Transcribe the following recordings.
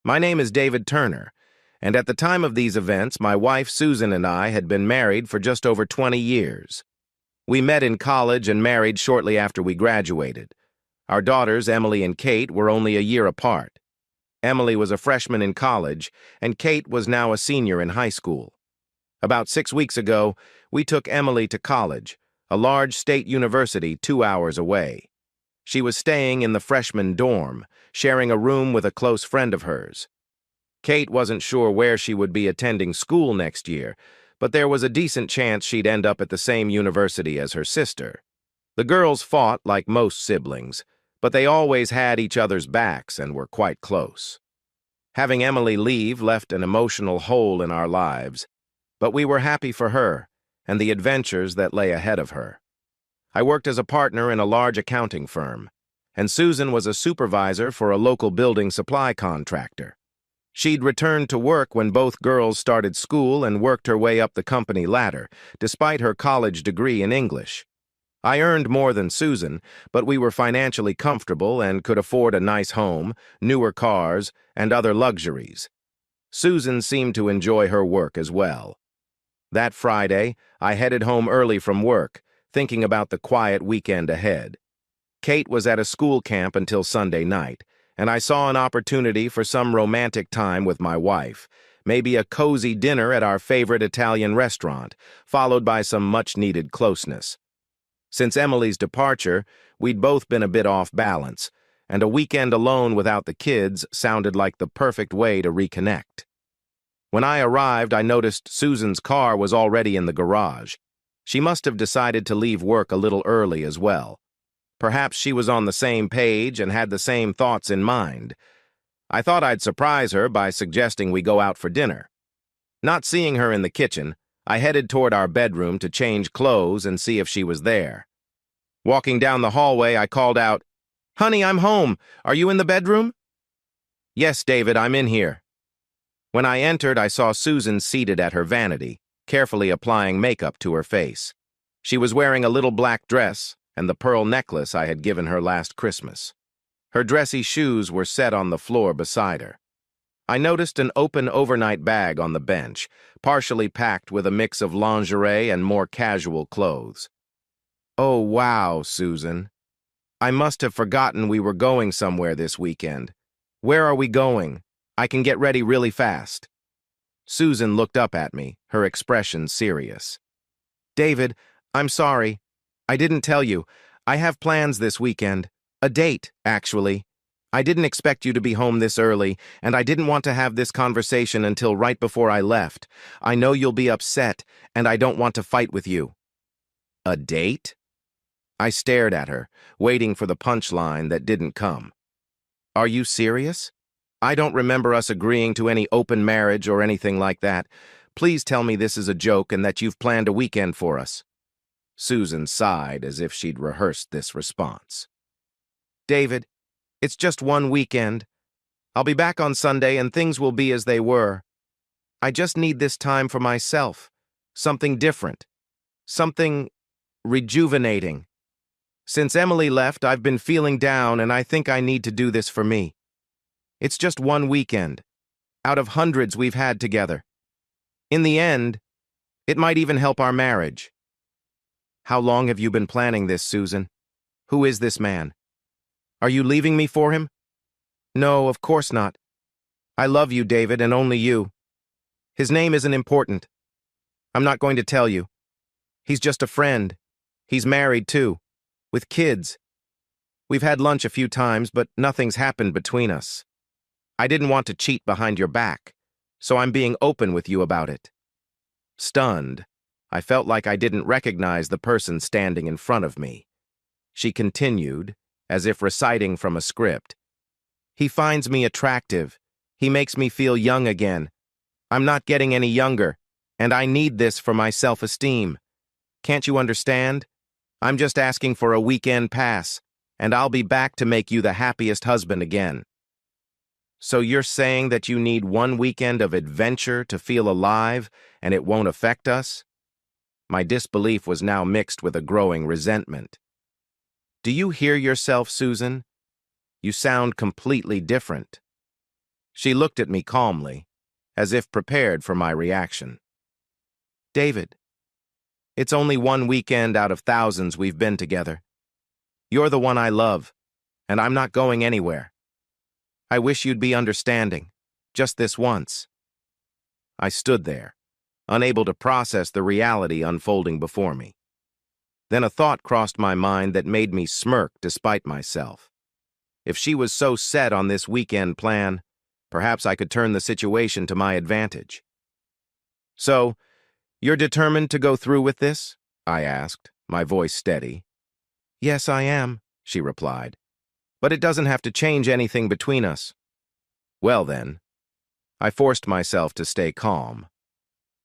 My name is David Turner, and at the time of these events, my wife Susan and I had been married for just over 20 years. We met in college and married shortly after we graduated. Our daughters, Emily and Kate, were only a year apart. Emily was a freshman in college, and Kate was now a senior in high school. About 6 weeks ago, we took Emily to college, a large state university 2 hours away. She was staying in the freshman dorm, sharing a room with a close friend of hers. Kate wasn't sure where she would be attending school next year, but there was a decent chance she'd end up at the same university as her sister. The girls fought like most siblings, but they always had each other's backs and were quite close. Having Emily leave left an emotional hole in our lives, but we were happy for her and the adventures that lay ahead of her. I worked as a partner in a large accounting firm, and Susan was a supervisor for a local building supply contractor. She'd returned to work when both girls started school and worked her way up the company ladder, despite her college degree in English. I earned more than Susan, but we were financially comfortable and could afford a nice home, newer cars, and other luxuries. Susan seemed to enjoy her work as well. That Friday, I headed home early from work, thinking about the quiet weekend ahead. Kate was at a school camp until Sunday night, and I saw an opportunity for some romantic time with my wife, maybe a cozy dinner at our favorite Italian restaurant, followed by some much-needed closeness. Since Emily's departure, we'd both been a bit off balance, and a weekend alone without the kids sounded like the perfect way to reconnect. When I arrived, I noticed Susan's car was already in the garage. She must have decided to leave work a little early as well. Perhaps she was on the same page and had the same thoughts in mind. I thought I'd surprise her by suggesting we go out for dinner. Not seeing her in the kitchen, I headed toward our bedroom to change clothes and see if she was there. Walking down the hallway, I called out, "Honey, I'm home. Are you in the bedroom?" "Yes, David, I'm in here." When I entered, I saw Susan seated at her vanity, carefully applying makeup to her face. She was wearing a little black dress and the pearl necklace I had given her last Christmas. Her dressy shoes were set on the floor beside her. I noticed an open overnight bag on the bench, partially packed with a mix of lingerie and more casual clothes. "Oh, wow, Susan. I must have forgotten we were going somewhere this weekend. Where are we going? I can get ready really fast." Susan looked up at me, her expression serious. "David, I'm sorry. I didn't tell you. I have plans this weekend. A date, actually. I didn't expect you to be home this early, and I didn't want to have this conversation until right before I left. I know you'll be upset, and I don't want to fight with you." "A date?" I stared at her, waiting for the punchline that didn't come. "Are you serious? I don't remember us agreeing to any open marriage or anything like that. Please tell me this is a joke and that you've planned a weekend for us." Susan sighed as if she'd rehearsed this response. "David, it's just one weekend. I'll be back on Sunday and things will be as they were. I just need this time for myself. Something different. Something rejuvenating. Since Emily left, I've been feeling down and I think I need to do this for me. It's just one weekend, out of hundreds we've had together. In the end, it might even help our marriage." "How long have you been planning this, Susan? Who is this man? Are you leaving me for him?" "No, of course not. I love you, David, and only you. His name isn't important. I'm not going to tell you. He's just a friend. He's married, too, with kids. We've had lunch a few times, but nothing's happened between us. I didn't want to cheat behind your back, so I'm being open with you about it." Stunned, I felt like I didn't recognize the person standing in front of me. She continued, as if reciting from a script. "He finds me attractive. He makes me feel young again. I'm not getting any younger, and I need this for my self-esteem. Can't you understand? I'm just asking for a weekend pass, and I'll be back to make you the happiest husband again." "So you're saying that you need one weekend of adventure to feel alive, and it won't affect us?" My disbelief was now mixed with a growing resentment. "Do you hear yourself, Susan? You sound completely different." She looked at me calmly, as if prepared for my reaction. David, it's only one weekend out of thousands we've been together. You're the one I love, and I'm not going anywhere. I wish you'd be understanding, just this once. I stood there, unable to process the reality unfolding before me. Then a thought crossed my mind that made me smirk despite myself. If she was so set on this weekend plan, perhaps I could turn the situation to my advantage. So, you're determined to go through with this? I asked, my voice steady. Yes, I am, she replied. But it doesn't have to change anything between us. Well then, I forced myself to stay calm.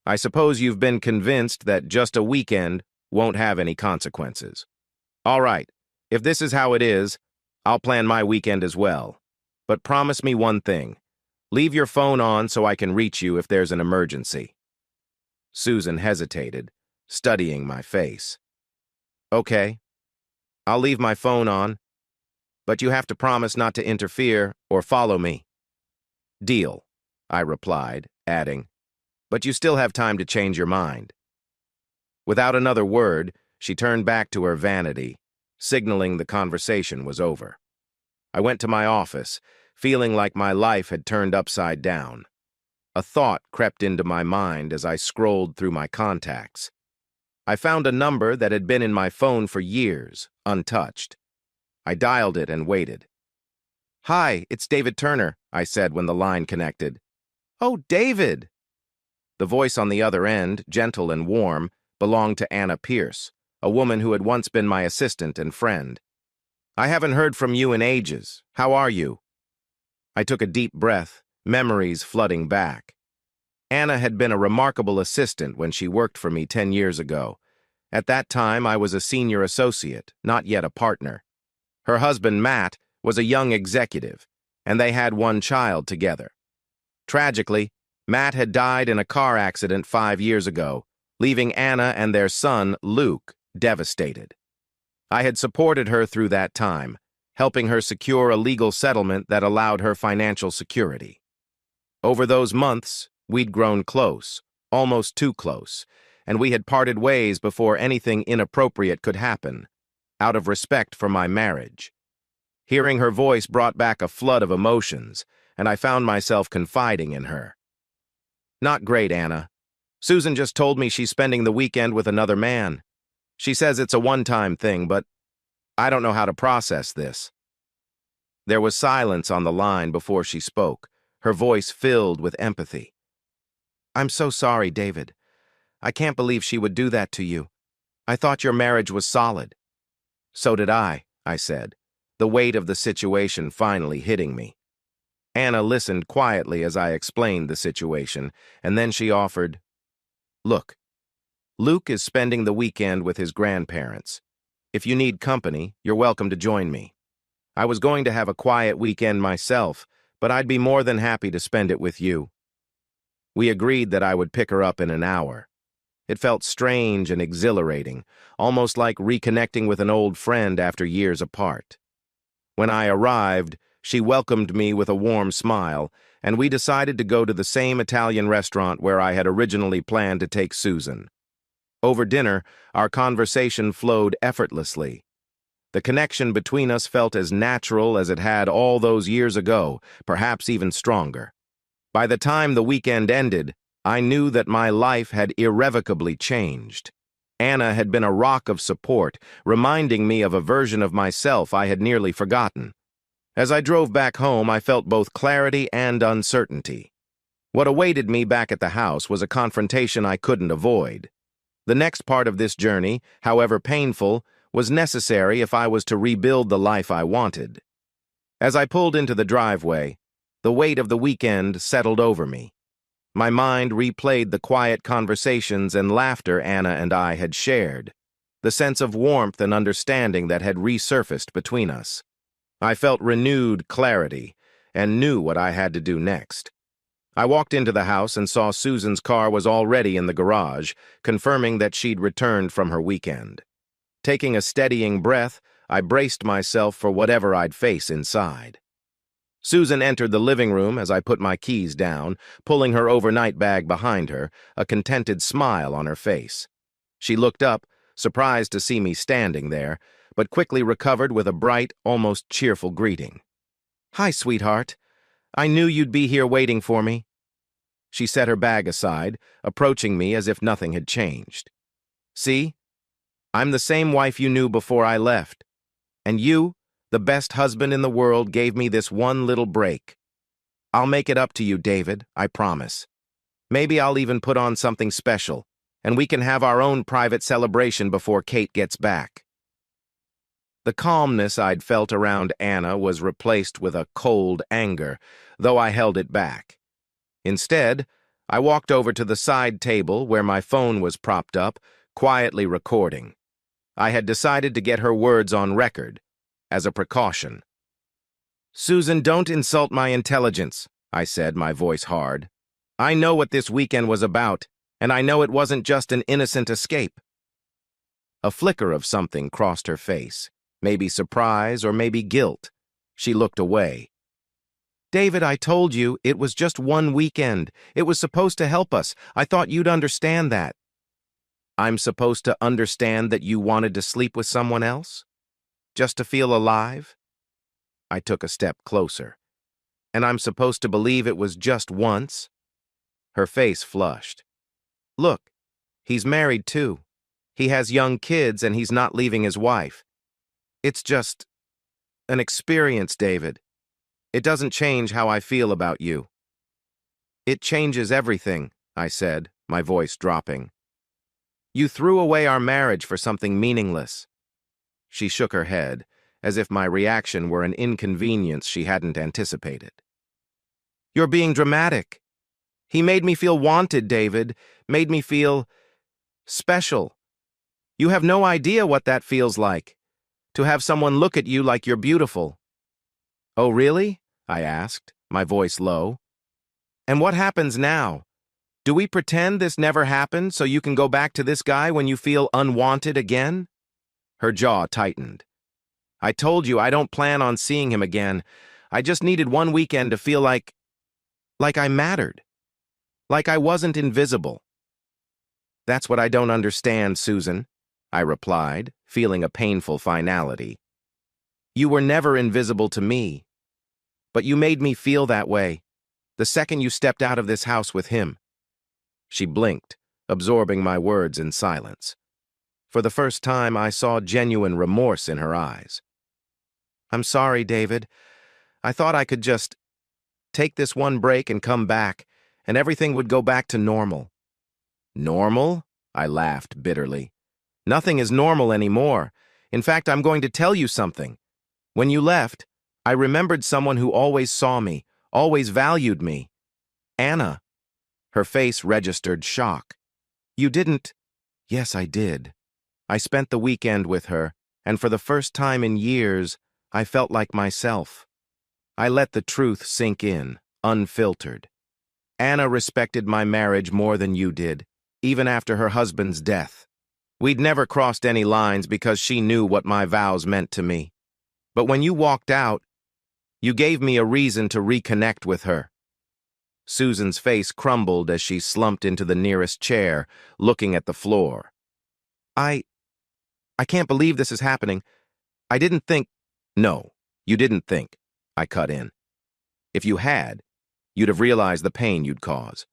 I suppose you've been convinced that just a weekend won't have any consequences. All right, if this is how it is, I'll plan my weekend as well. But promise me one thing. Leave your phone on so I can reach you if there's an emergency. Susan hesitated, studying my face. Okay, I'll leave my phone on, but you have to promise not to interfere or follow me. Deal, I replied, adding, but you still have time to change your mind. Without another word, she turned back to her vanity, signaling the conversation was over. I went to my office, feeling like my life had turned upside down. A thought crept into my mind as I scrolled through my contacts. I found a number that had been in my phone for years, untouched. I dialed it and waited. Hi, it's David Turner, I said when the line connected. Oh, David! The voice on the other end, gentle and warm, belonged to Anna Pierce, a woman who had once been my assistant and friend. I haven't heard from you in ages. How are you? I took a deep breath, memories flooding back. Anna had been a remarkable assistant when she worked for me 10 years ago. At that time, I was a senior associate, not yet a partner. Her husband, Matt, was a young executive, and they had one child together. Tragically, Matt had died in a car accident 5 years ago, leaving Anna and their son, Luke, devastated. I had supported her through that time, helping her secure a legal settlement that allowed her financial security. Over those months, we'd grown close, almost too close, and we had parted ways before anything inappropriate could happen, out of respect for my marriage. Hearing her voice brought back a flood of emotions, and I found myself confiding in her. Not great, Anna. Susan just told me she's spending the weekend with another man. She says it's a one-time thing, but I don't know how to process this. There was silence on the line before she spoke, her voice filled with empathy. I'm so sorry, David. I can't believe she would do that to you. I thought your marriage was solid. So did I said, the weight of the situation finally hitting me. Anna listened quietly as I explained the situation, and then she offered, Look, Luke is spending the weekend with his grandparents. If you need company, you're welcome to join me. I was going to have a quiet weekend myself, but I'd be more than happy to spend it with you. We agreed that I would pick her up in an hour. It felt strange and exhilarating, almost like reconnecting with an old friend after years apart. When I arrived, she welcomed me with a warm smile, and we decided to go to the same Italian restaurant where I had originally planned to take Susan. Over dinner, our conversation flowed effortlessly. The connection between us felt as natural as it had all those years ago, perhaps even stronger. By the time the weekend ended, I knew that my life had irrevocably changed. Anna had been a rock of support, reminding me of a version of myself I had nearly forgotten. As I drove back home, I felt both clarity and uncertainty. What awaited me back at the house was a confrontation I couldn't avoid. The next part of this journey, however painful, was necessary if I was to rebuild the life I wanted. As I pulled into the driveway, the weight of the weekend settled over me. My mind replayed the quiet conversations and laughter Anna and I had shared, the sense of warmth and understanding that had resurfaced between us. I felt renewed clarity and knew what I had to do next. I walked into the house and saw Susan's car was already in the garage, confirming that she'd returned from her weekend. Taking a steadying breath, I braced myself for whatever I'd face inside. Susan entered the living room as I put my keys down, pulling her overnight bag behind her, a contented smile on her face. She looked up, surprised to see me standing there, but quickly recovered with a bright, almost cheerful greeting. "Hi, sweetheart. I knew you'd be here waiting for me." She set her bag aside, approaching me as if nothing had changed. "See? I'm the same wife you knew before I left. And you, the best husband in the world, gave me this one little break. I'll make it up to you, David, I promise. Maybe I'll even put on something special, and we can have our own private celebration before Kate gets back." The calmness I'd felt around Anna was replaced with a cold anger, though I held it back. Instead, I walked over to the side table where my phone was propped up, quietly recording. I had decided to get her words on record, as a precaution. "Susan, don't insult my intelligence," I said, my voice hard. "I know what this weekend was about, and I know it wasn't just an innocent escape." A flicker of something crossed her face, maybe surprise or maybe guilt. She looked away. "David, I told you, it was just one weekend. It was supposed to help us. I thought you'd understand that." "I'm supposed to understand that you wanted to sleep with someone else? Just to feel alive?" I took a step closer. "And I'm supposed to believe it was just once?" Her face flushed. "Look, he's married too. He has young kids and he's not leaving his wife. It's just an experience, David. It doesn't change how I feel about you." "It changes everything," I said, my voice dropping. "You threw away our marriage for something meaningless." She shook her head, as if my reaction were an inconvenience she hadn't anticipated. "You're being dramatic. He made me feel wanted, David, made me feel special. You have no idea what that feels like, to have someone look at you like you're beautiful." "Oh, really?" I asked, my voice low. "And what happens now? Do we pretend this never happened so you can go back to this guy when you feel unwanted again?" Her jaw tightened. "I told you I don't plan on seeing him again. I just needed one weekend to feel like I mattered. Like I wasn't invisible." "That's what I don't understand, Susan," I replied, feeling a painful finality. "You were never invisible to me. But you made me feel that way, the second you stepped out of this house with him." She blinked, absorbing my words in silence. For the first time, I saw genuine remorse in her eyes. "I'm sorry, David. I thought I could just take this one break and come back, and everything would go back to normal." "Normal?" I laughed bitterly. "Nothing is normal anymore. In fact, I'm going to tell you something. When you left, I remembered someone who always saw me, always valued me. Anna." Her face registered shock. "You didn't—" "Yes, I did. I spent the weekend with her, and for the first time in years, I felt like myself. I let the truth sink in, unfiltered. Anna respected my marriage more than you did, even after her husband's death. We'd never crossed any lines because she knew what my vows meant to me. But when you walked out, you gave me a reason to reconnect with her." Susan's face crumbled as she slumped into the nearest chair, looking at the floor. I can't believe this is happening. I didn't think—" "No, you didn't think," I cut in. "If you had, you'd have realized the pain you'd cause."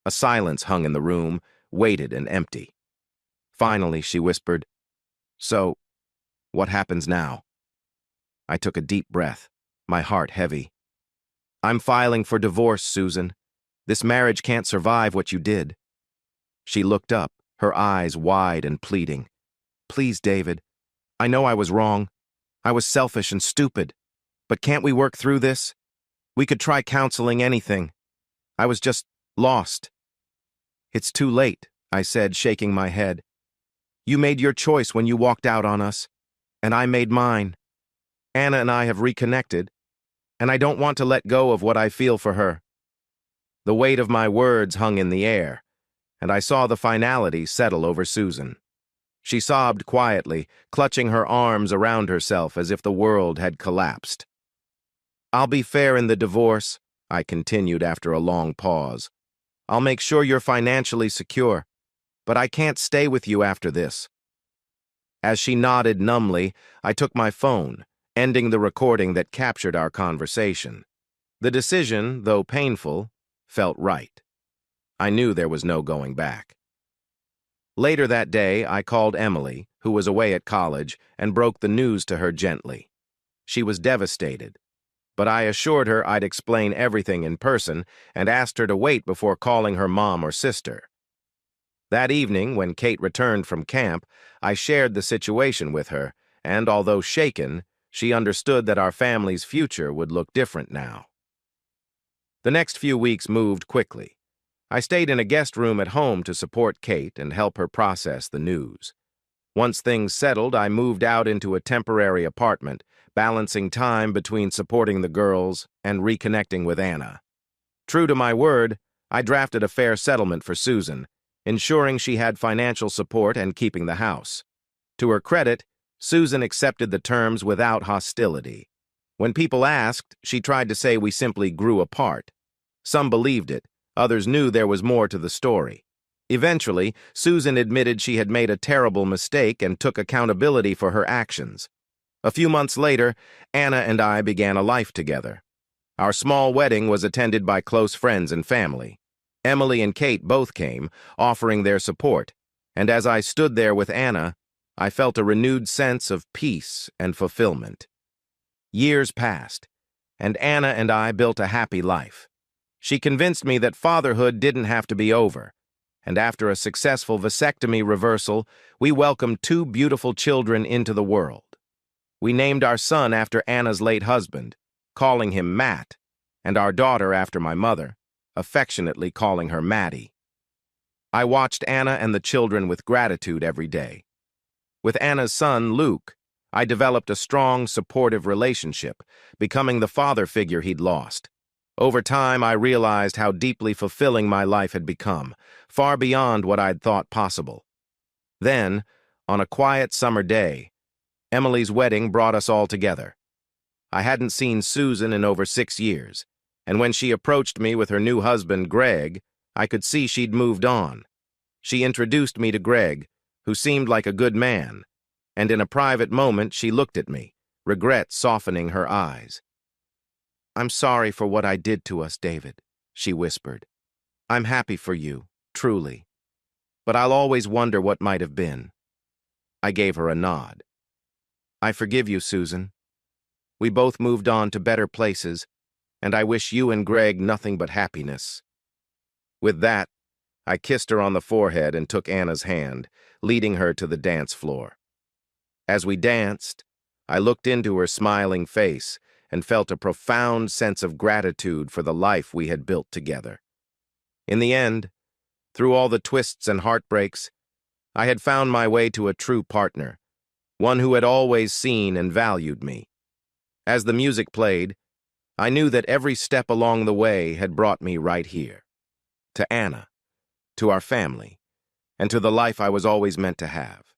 A silence hung in the room, weighted and empty. Finally, she whispered, "So, what happens now?" I took a deep breath, my heart heavy. "I'm filing for divorce, Susan. This marriage can't survive what you did." She looked up, her eyes wide and pleading. "Please, David, I know I was wrong. I was selfish and stupid. But can't we work through this? We could try counseling, anything. I was just lost." "It's too late," I said, shaking my head. "You made your choice when you walked out on us, and I made mine. Anna and I have reconnected, and I don't want to let go of what I feel for her." The weight of my words hung in the air, and I saw the finality settle over Susan. She sobbed quietly, clutching her arms around herself as if the world had collapsed. I'll be fair in the divorce, I continued after a long pause. I'll make sure you're financially secure, but I can't stay with you after this. As she nodded numbly, I took my phone, ending the recording that captured our conversation. The decision, though painful, felt right. I knew there was no going back. Later that day, I called Emily, who was away at college, and broke the news to her gently. She was devastated, but I assured her I'd explain everything in person and asked her to wait before calling her mom or sister. That evening, when Kate returned from camp, I shared the situation with her, and although shaken, she understood that our family's future would look different now. The next few weeks moved quickly. I stayed in a guest room at home to support Kate and help her process the news. Once things settled, I moved out into a temporary apartment, balancing time between supporting the girls and reconnecting with Anna. True to my word, I drafted a fair settlement for Susan, ensuring she had financial support and keeping the house. To her credit, Susan accepted the terms without hostility. When people asked, she tried to say we simply grew apart. Some believed it, others knew there was more to the story. Eventually, Susan admitted she had made a terrible mistake and took accountability for her actions. A few months later, Anna and I began a life together. Our small wedding was attended by close friends and family. Emily and Kate both came, offering their support, and as I stood there with Anna, I felt a renewed sense of peace and fulfillment. Years passed, and Anna and I built a happy life. She convinced me that fatherhood didn't have to be over, and after a successful vasectomy reversal, we welcomed 2 beautiful children into the world. We named our son after Anna's late husband, calling him Matt, and our daughter after my mother, affectionately calling her Maddie. I watched Anna and the children with gratitude every day. With Anna's son, Luke, I developed a strong, supportive relationship, becoming the father figure he'd lost. Over time, I realized how deeply fulfilling my life had become, far beyond what I'd thought possible. Then, on a quiet summer day, Emily's wedding brought us all together. I hadn't seen Susan in over 6 years, and when she approached me with her new husband, Greg, I could see she'd moved on. She introduced me to Greg, who seemed like a good man, and in a private moment she looked at me, regret softening her eyes. "I'm sorry for what I did to us, David," she whispered. "I'm happy for you, truly. But I'll always wonder what might have been." I gave her a nod. "I forgive you, Susan. We both moved on to better places, and I wish you and Greg nothing but happiness." With that, I kissed her on the forehead and took Anna's hand, leading her to the dance floor. As we danced, I looked into her smiling face and felt a profound sense of gratitude for the life we had built together. In the end, through all the twists and heartbreaks, I had found my way to a true partner, one who had always seen and valued me. As the music played, I knew that every step along the way had brought me right here, to Anna, to our family, and to the life I was always meant to have.